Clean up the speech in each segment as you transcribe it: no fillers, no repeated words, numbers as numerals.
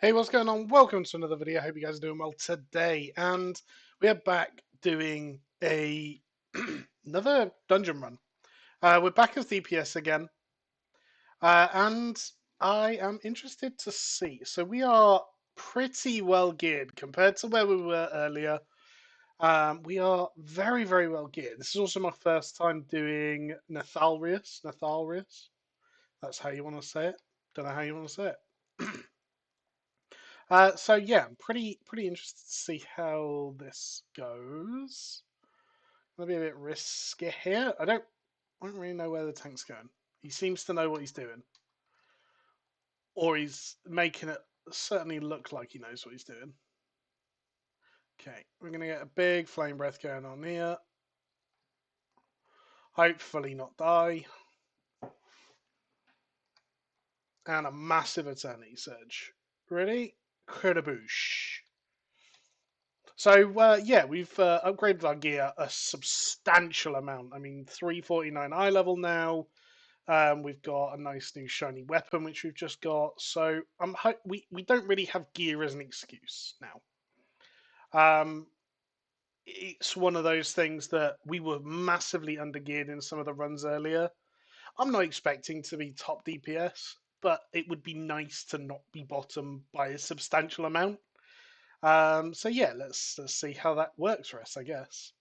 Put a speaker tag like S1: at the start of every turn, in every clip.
S1: Hey, what's going on? Welcome to another video. I hope you guys are doing well today. And we are back doing a another dungeon run. We're back as DPS again, and I am interested to see. So we are pretty well geared compared to where we were earlier. We are very, very well geared. This is also my first time doing Nethalrius. Nethalrius. That's how you want to say it. Don't know how you want to say it. So yeah, I'm pretty interested to see how this goes. Gonna be a bit risky here. I don't really know where the tank's going. He seems to know what he's doing, or he's making it certainly look like he knows what he's doing. Okay, we're gonna get a big flame breath going on here. Hopefully not die, and a massive eternity surge. Ready? Kudaboosh. So yeah, we've upgraded our gear a substantial amount. I mean, 349 eye level now. We've got a nice new shiny weapon which we've just got. So we don't really have gear as an excuse now. Um, it's one of those things that we were massively undergeared in some of the runs earlier. I'm not expecting to be top DPS, but it would be nice to not be bottom by a substantial amount. So yeah, let's see how that works for us, I guess.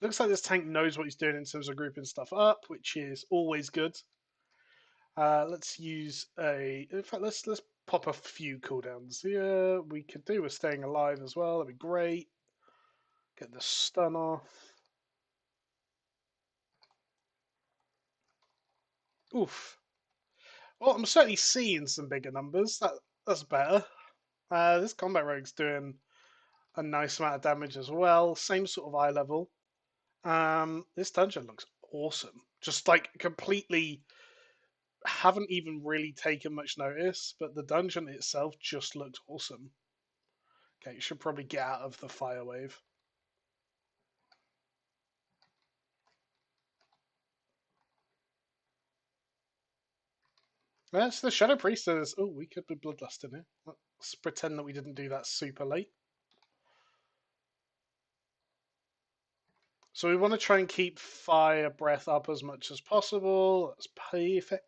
S1: Looks like this tank knows what he's doing in terms of grouping stuff up, which is always good. Let's use a. In fact, let's pop a few cooldowns here. We could do with staying alive as well. That'd be great. Get the stun off. Oof. Well, I'm certainly seeing some bigger numbers. That's better. This combat rogue's doing a nice amount of damage as well. Same sort of eye level. This dungeon looks awesome. Just like completely haven't even really taken much notice, but the dungeon itself just looks awesome. Okay, you should probably get out of the fire wave. That's the Shadow Priestess. Oh, we could be Bloodlust in here. Let's pretend that we didn't do that super late. So we want to try and keep fire breath up as much as possible. That's perfect.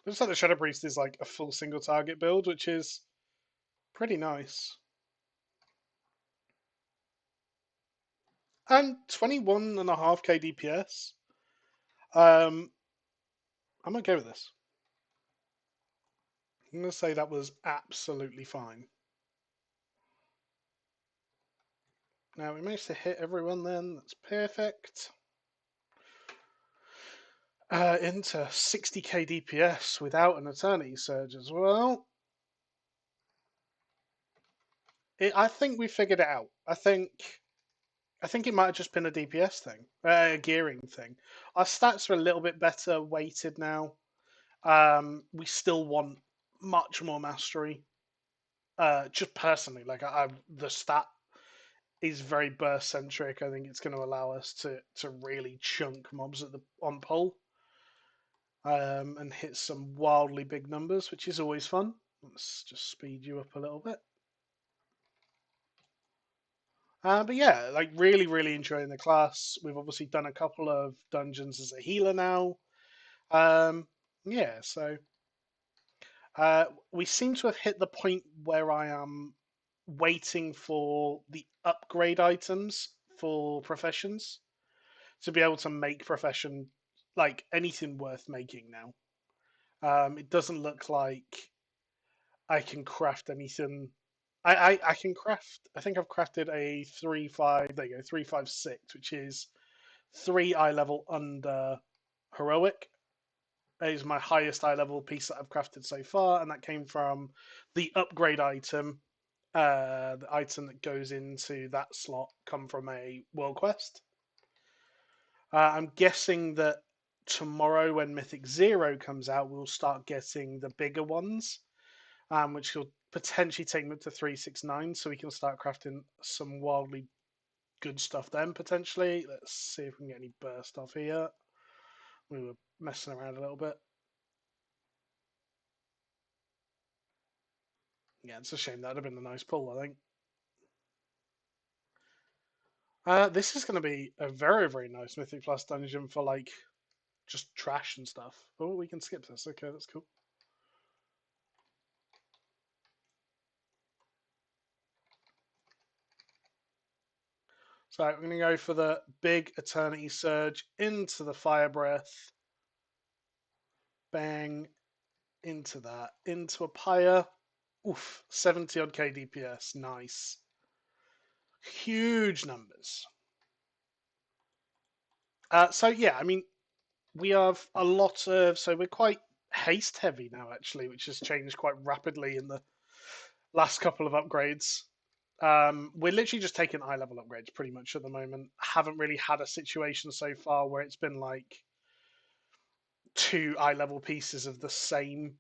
S1: Looks like the Shadow Priest is like a full single target build, which is pretty nice. And 21.5k DPS. Um, I'm okay with this. I'm going to say that was absolutely fine. Now we managed to hit everyone then. That's perfect. Into 60k DPS without an Eternity Surge as well. I think we figured it out. I think it might have just been a DPS thing, a gearing thing. Our stats are a little bit better weighted now. We still want much more mastery. Just personally, like the stat is very burst centric. I think it's going to allow us to really chunk mobs at the on pole, and hit some wildly big numbers, which is always fun. Let's just speed you up a little bit. But yeah, like really enjoying the class. We've obviously done a couple of dungeons as a healer now. Yeah, so we seem to have hit the point where I am waiting for the upgrade items for professions to be able to make profession like anything worth making now. It doesn't look like I can craft anything. I can craft. I think I've crafted a 3-5. There you go, 3-5-6, which is 3 eye level under heroic. That is my highest eye level piece that I've crafted so far, and that came from the upgrade item. The item that goes into that slot come from a world quest. I'm guessing that tomorrow, when Mythic Zero comes out, we'll start getting the bigger ones, which will potentially take them up to 369, so we can start crafting some wildly good stuff then, potentially. Let's see if we can get any burst off here. We were messing around a little bit. Yeah, it's a shame. That'd have been a nice pull, I think. This is going to be a very, very nice Mythic Plus dungeon for like just trash and stuff. Oh, we can skip this. Okay, that's cool. So we're going to go for the big Eternity Surge into the Fire Breath. Bang into that. Into a Pyre. Oof, 70 odd K DPS. Nice. Huge numbers. So yeah, I mean, we have a lot of. So we're quite haste heavy now, actually, which has changed quite rapidly in the last couple of upgrades. We're literally just taking eye level upgrades pretty much at the moment. Haven't really had a situation so far where it's been like two eye level pieces of the same.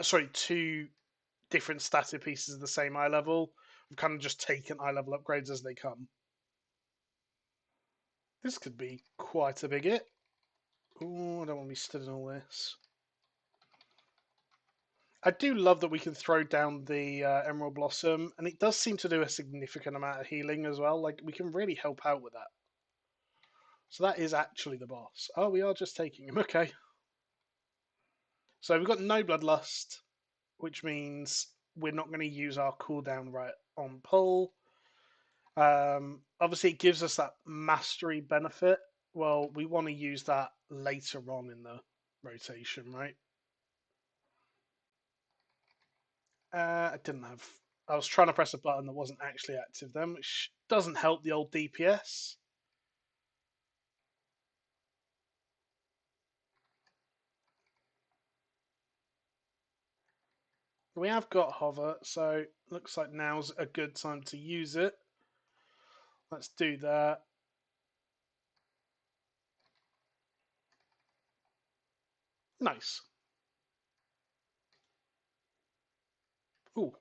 S1: Sorry, two different static pieces of the same eye level. We've kind of just taken eye level upgrades as they come. This could be quite a big hit. Oh, I don't want to be stood in all this. I do love that we can throw down the Emerald Blossom, and it does seem to do a significant amount of healing as well. Like, we can really help out with that. So that is actually the boss. Oh, we are just taking him. Okay. So we've got no Bloodlust, which means we're not going to use our cooldown right on pull. Obviously, it gives us that mastery benefit. Well, we want to use that later on in the rotation, right? I didn't have. I was trying to press a button that wasn't actually active then, which doesn't help the old DPS. We have got hover, so looks like now's a good time to use it. Let's do that. Nice. Ooh,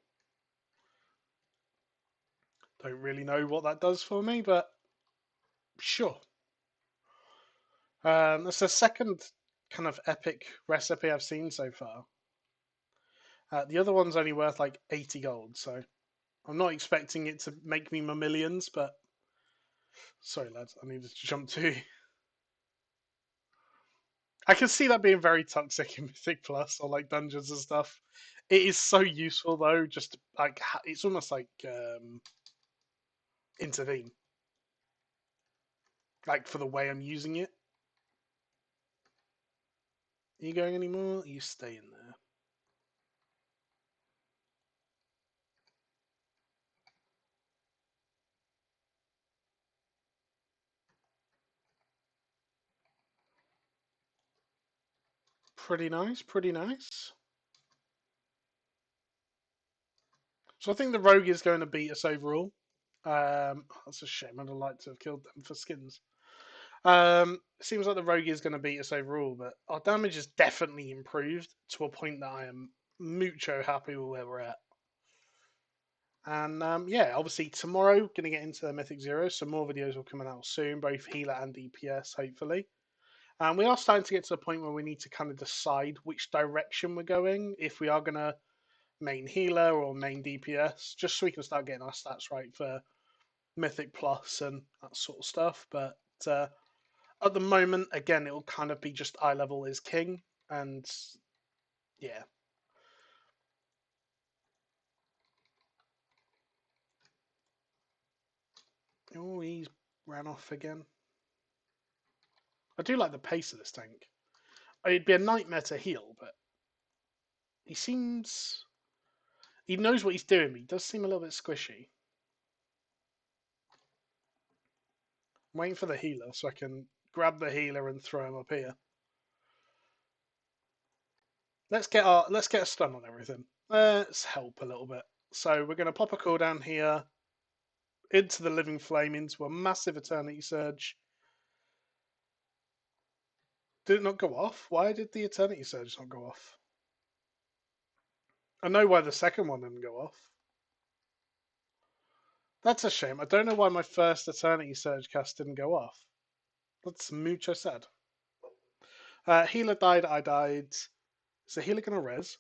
S1: don't really know what that does for me, but sure. That's the second kind of epic recipe I've seen so far. The other one's only worth like 80 gold, so I'm not expecting it to make me my millions, but sorry, lads, I needed to jump too. I can see that being very toxic in Mythic Plus or like dungeons and stuff. It is so useful though, just like it's almost like intervene, like for the way I'm using it. Are you going anymore? You stay in there. Pretty nice, pretty nice. So I think the rogue is going to beat us overall. That's a shame. I'd have liked to have killed them for skins. Seems like the rogue is going to beat us overall, but our damage is definitely improved to a point that I am mucho happy with where we're at. And yeah, obviously tomorrow going to get into the Mythic Zero, so more videos will come out soon, both healer and DPS, hopefully. And we are starting to get to the point where we need to kind of decide which direction we're going, if we are going to main healer or main DPS, just so we can start getting our stats right for Mythic Plus and that sort of stuff. But at the moment, again, it will kind of be just eye level is king, and yeah. Oh, he's ran off again. I do like the pace of this tank. It'd be a nightmare to heal, but he seems he knows what he's doing. But he does seem a little bit squishy. I'm waiting for the healer so I can grab the healer and throw him up here. Let's get a stun on everything. Let's help a little bit. So we're going to pop a cooldown here into the living flame into a massive eternity surge. Did it not go off? Why did the eternity surge not go off? I know why the second one didn't go off. That's a shame. I don't know why my first eternity surge cast didn't go off. That's mucho sad. Healer died. I died. Is the healer gonna res?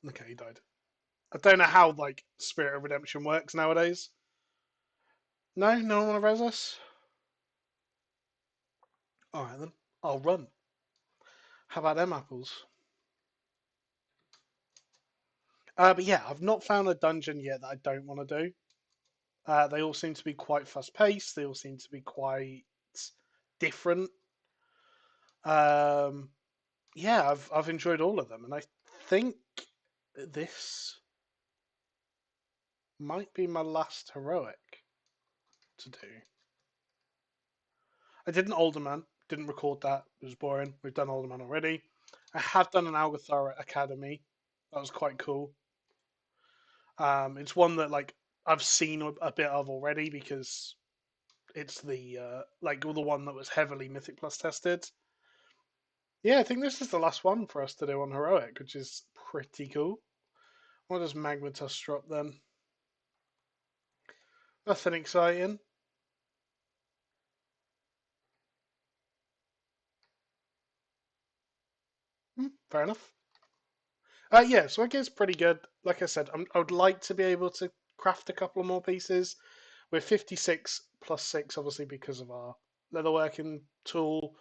S1: Okay, he died. I don't know how like Spirit of Redemption works nowadays. No, no one want to res us. All right then, I'll run. How about them apples? But yeah, I've not found a dungeon yet that I don't want to do. They all seem to be quite fast paced. They all seem to be quite different. Um, yeah, I've enjoyed all of them, and I think this might be my last heroic to do. I did an Alderman, didn't record that. It was boring. We've done Alderman already. I have done an Algathara Academy. That was quite cool. It's one that like I've seen a bit of already because it's the like the one that was heavily Mythic Plus tested. Yeah, I think this is the last one for us to do on heroic, which is pretty cool. What does Magmatus drop then? Nothing exciting. Fair enough. Yeah, so I guess pretty good. Like I said, I would like to be able to craft a couple of more pieces. We're 56 plus 6, obviously, because of our leatherworking tool.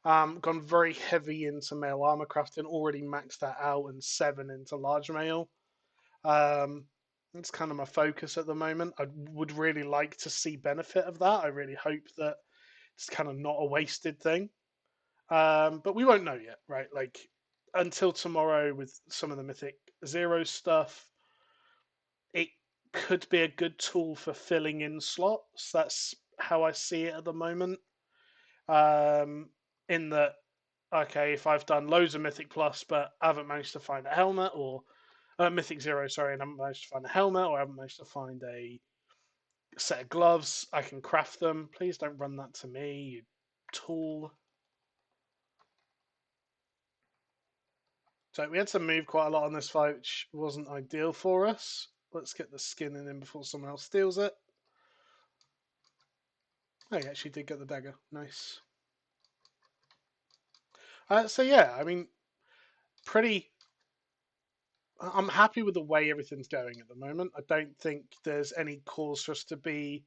S1: Gone very heavy into mail armor crafting, already maxed that out, and 7 into large mail. That's kind of my focus at the moment. I would really like to see benefit of that. I really hope that it's kind of not a wasted thing. But we won't know yet, right? Like until tomorrow with some of the Mythic Zero stuff, it could be a good tool for filling in slots. That's how I see it at the moment. Um, in that, okay, if I've done loads of Mythic Plus but I haven't managed to find a helmet, or Mythic Zero, sorry, and I haven't managed to find a helmet, or I haven't managed to find a set of gloves, I can craft them. Please don't run that to me, you tool. So we had to move quite a lot on this fight, which wasn't ideal for us. Let's get the skin in before someone else steals it. Oh, he actually did get the dagger. Nice. So yeah, I mean, pretty. I'm happy with the way everything's going at the moment. I don't think there's any cause for us to be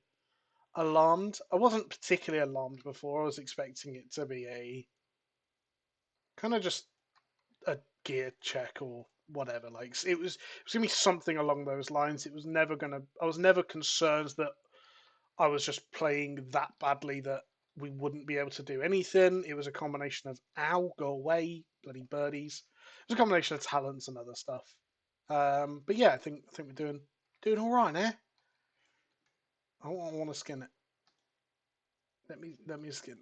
S1: alarmed. I wasn't particularly alarmed before. I was expecting it to be a kind of just a gear check or whatever. Like it was gonna be something along those lines. It was never gonna. I was never concerned that I was just playing that badly that we wouldn't be able to do anything. It was a combination of ow, go away, bloody birdies. It was a combination of talents and other stuff. But yeah, I think we're doing all right, eh? I want to skin it. Let me skin.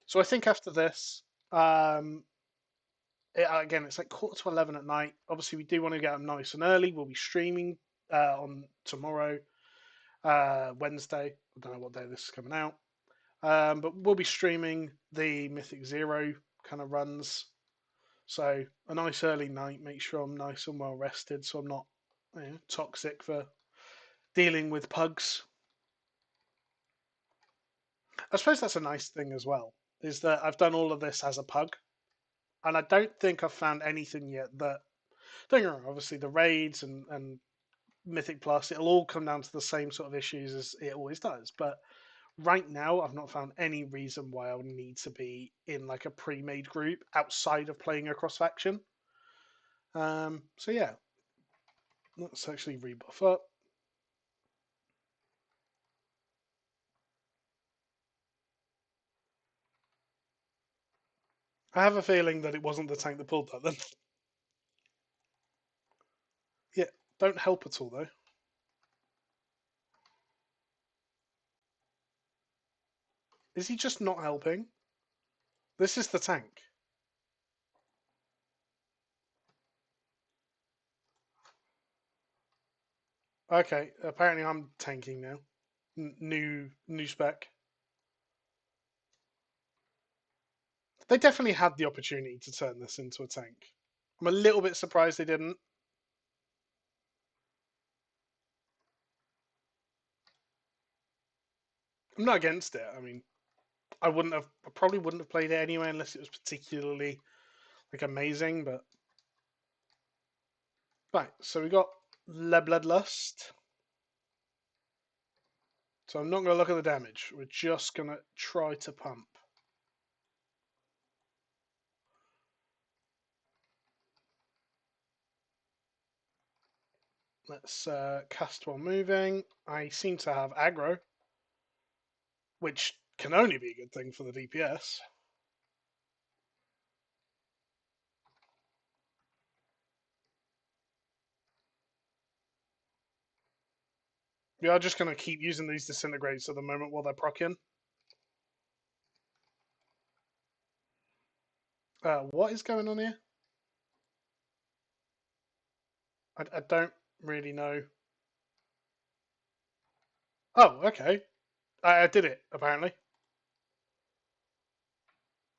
S1: So I think after this, again, it's like quarter to 11 at night. Obviously, we do want to get up nice and early. We'll be streaming on tomorrow, Wednesday. I don't know what day this is coming out. But we'll be streaming the Mythic Zero kind of runs. So a nice early night. Make sure I'm nice and well rested, so I'm not toxic for dealing with pugs. I suppose that's a nice thing as well. Is that I've done all of this as a pug, and I don't think I've found anything yet that. Don't get me wrong. Obviously, the raids and Mythic Plus, it'll all come down to the same sort of issues as it always does. But right now, I've not found any reason why I would need to be in like a pre-made group outside of playing across faction. So yeah, let's actually rebuff up. I have a feeling that it wasn't the tank that pulled that then. Yeah, don't help at all though. Is he just not helping? This is the tank. Okay, apparently I'm tanking now. New spec. They definitely had the opportunity to turn this into a tank. I'm a little bit surprised they didn't. I'm not against it. I mean, I probably wouldn't have played it anyway unless it was particularly like amazing. But right, so we got Le Bloodlust. So I'm not going to look at the damage. We're just going to try to pump. Let's cast while moving. I seem to have aggro, which can only be a good thing for the DPS. We are just going to keep using these disintegrates at the moment while they're proccing. What is going on here? I don't really know. Oh, okay. I did it, apparently.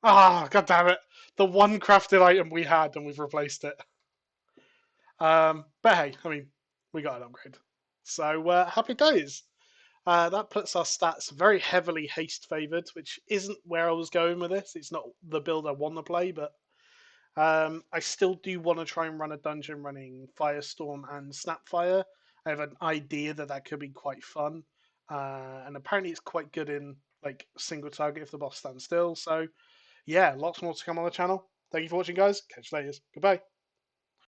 S1: Ah, god damn it. The one crafted item we had and we've replaced it. But hey, I mean, we got an upgrade. So, happy days. That puts our stats very heavily haste favored, which isn't where I was going with this. It's not the build I want to play, but I still do want to try and run a dungeon running Firestorm and Snapfire. I have an idea that that could be quite fun, and apparently it's quite good in like single target if the boss stands still. So yeah, lots more to come on the channel. Thank you for watching, guys. Catch you later. Goodbye.